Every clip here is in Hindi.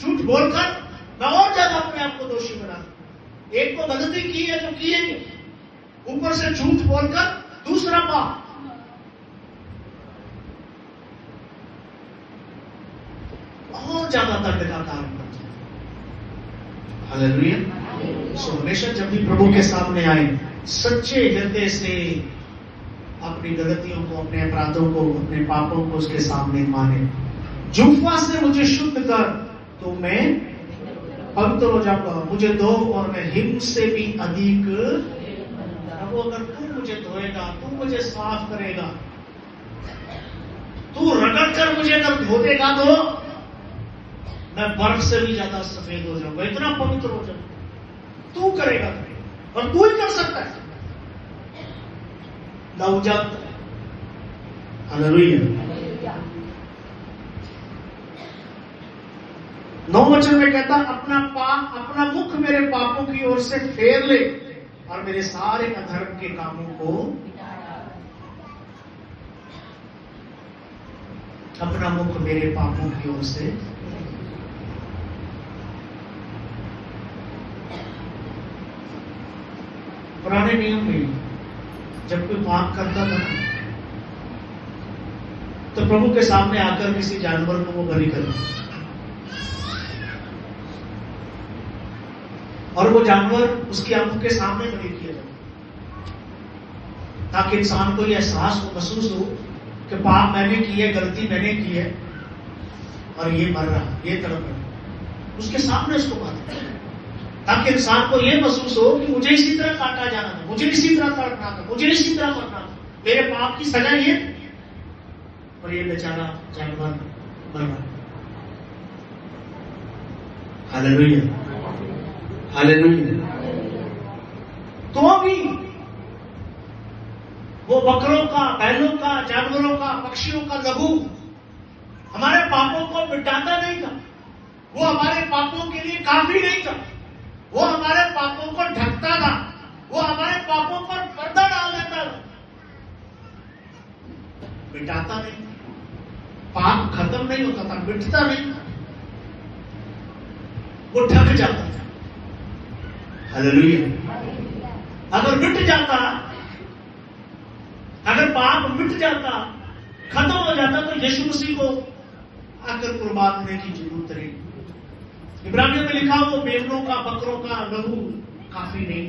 झूठ बोलकर मैं और ज्यादा अपने आप को दोषी बना। एक को गलती की है जो की है, ऊपर से झूठ बोलकर दूसरा पाप। और ज्यादा दर्द का कारण बनता है। हालेलुया। सो हमेशा जब भी प्रभु के सामने आए, सच्चे हृदय से अपनी गलतियों को, अपने अपराधों को, अपने पापों को उसके सामने माने। जुफा से मुझे शुद्ध कर तो मैं पवित्र हो जाऊंगा। मुझे धो और मैं हिम से भी अधिक। प्रभु अगर तू मुझे धोएगा, तू मुझे साफ करेगा, तू रगड़ कर मुझे अगर धो देगा तो मैं बर्फ से भी ज्यादा सफेद हो जाऊंगा, इतना पवित्र हो जाऊंगा। तू करेगा और तू ही कर सकता है। दाऊद हालेलुया। 9 वचन में कहता, अपना मुख मेरे पापों की ओर से फेर ले और मेरे सारे अधर्म के कामों को। अपना मुख मेरे पापों की ओर से। पुराने नियम में जब कोई पाप करता था तो प्रभु के सामने आकर किसी जानवर को वो बलि करता, और वो जानवर उसकी आंखों के सामने बलि किया जाता, ताकि इंसान को ये एहसास हो, महसूस हो कि पाप मैंने की है, गलती मैंने की है और ये मर रहा, ये तड़प रहा। उसके सामने उसको मारता, ताकि इंसान को ये महसूस हो कि मुझे इसी तरह काटा जाना था, मुझे इसी तरह तड़पना था, मुझे इसी तरह मरना था, मेरे पाप की सजा ये, और ये बेचारा जानवर मर रहा। Hallelujah, hallelujah. तो अभी वो बकरों का, बैलों का, जानवरों का, पक्षियों का लहू हमारे पापों को मिटाता नहीं था, वो हमारे पापों के लिए काफी नहीं था, वो हमारे पापों को ढकता था, वो हमारे पापों पर पर्दा डाल देता था, मिटाता नहीं। पाप खत्म नहीं होता था, मिटता नहीं था, वो ढक जाता था। हालेलुया। अगर मिट जाता, अगर पाप मिट जाता, खत्म हो जाता, तो यीशु मसीह को आकर कुर्बान होने की जरूरत नहीं। इब्रानियों में लिखा वो मेमनों का, बकरों का लहू काफी नहीं,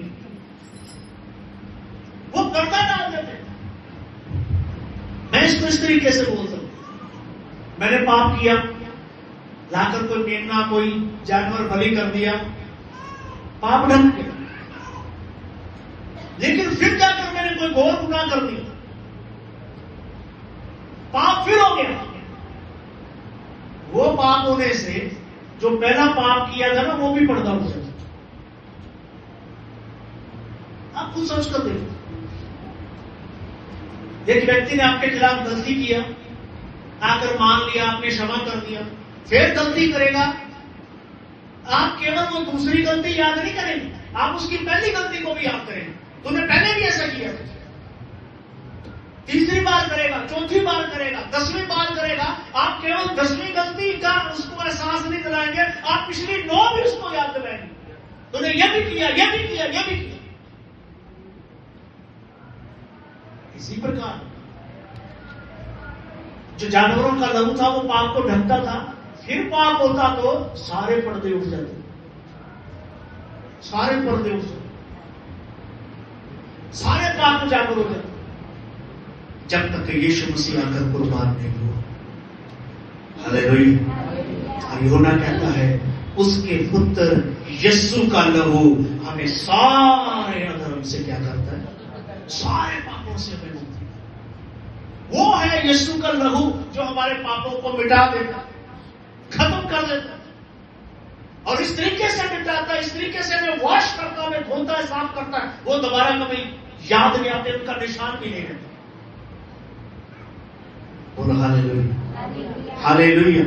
वो पर्दा डाल देते। मैं इसको इस तरीके से बोलता हूं, मैंने पाप किया, लाकर कोई मेमना, कोई जानवर बलि कर दिया, पाप ढक गया। लेकिन फिर जाकर मैंने कोई घोर गुनाह कर दिया, पाप फिर हो गया। वो पाप होने से जो पहला पाप किया था ना, वो भी पर्दा हो जाता। आप खुद सोच कर देखो, एक व्यक्ति ने आपके खिलाफ गलती किया, आकर मान लिया, आपने क्षमा कर दिया, फिर गलती करेगा, आप केवल वो दूसरी गलती याद नहीं करेंगे, आप उसकी पहली गलती को भी याद करेंगे। तूने पहले भी ऐसा किया, तीसरी बार करेगा, चौथी बार करेगा, 10वीं बार करेगा। आप केवल 10वीं गलती का उसको एहसास नहीं दिलाएंगे, आप पिछली 9 भी उसको याद दिलाएंगे। तूने ये भी किया, ये भी किया, ये भी किया। इसी प्रकार जो जानवरों का लहू था वो पाप को ढकता था, फिर पाप होता तो सारे पर्दे उठ जाते, सारे पर्दे उठ जाते, सारे पाप उजागर हो जाते, जब तक यीशु मसीह आकर कुर्बान नहीं हुआ। हालेलुया। और यूहन्ना कहता है उसके पुत्र यीशु का लहू हमें सारे अधर्म से क्या करता है, सारे पापों से हमें मुक्ति। वो है यीशु का लहू जो हमारे पापों को मिटा देता, खत्म कर देता, और इस तरीके से मिटाता है, इस तरीके से हमें वॉश करता, हमें धोता है, साफ करता है। वो दोबारा कभी याद नहीं आते, उनका निशान भी नहीं रहता। Hallelujah, hallelujah.